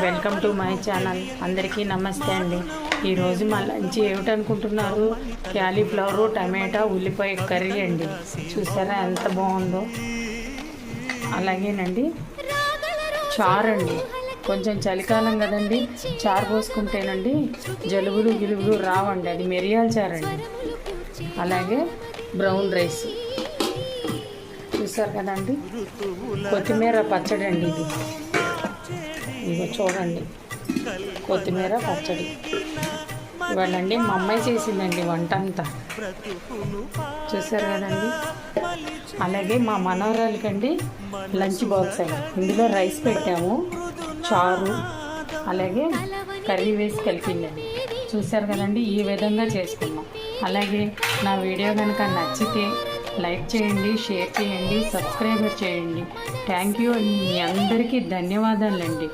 Welcome to my channel. అందరికీ నమస్తే అండి. ఈరోజు మా లంచ్ ఏమిటనుకుంటున్నారు? క్యాలీఫ్లవరు, టమాటా, ఉల్లిపాయ కర్రీ అండి. చూసారా ఎంత బాగుందో. అలాగేనండి చారు అండి. కొంచెం చలికాలం కదండి, చారు పోసుకుంటేనండి జలుబులు గిలుబులు రావండి. అది మిరియాల చారు అండి. అలాగే బ్రౌన్ రైస్ చూసారు కదండి. కొత్తిమీర పచ్చడి అండి ఇది. ఇదిగో చూడండి, కొత్తిమీర పచ్చడి ఇవ్వాలండి. మా అమ్మాయి చేసిందండి వంట అంతా. చూసారు కదండి. అలాగే మా మనవరాలకండి లంచ్ బాక్స్ అండి. ఇందులో రైస్ పెట్టాము, చారు, అలాగే కర్రీ వేసి కలిపిందండి. చూసారు కదండి. ఈ విధంగా చేసుకున్నాం. అలాగే నా వీడియో కనుక నచ్చితే లైక్ చేయండి, షేర్ చేయండి, సబ్స్క్రైబర్ చేయండి. థ్యాంక్ యూ అండి. మీ అందరికీ ధన్యవాదాలండి.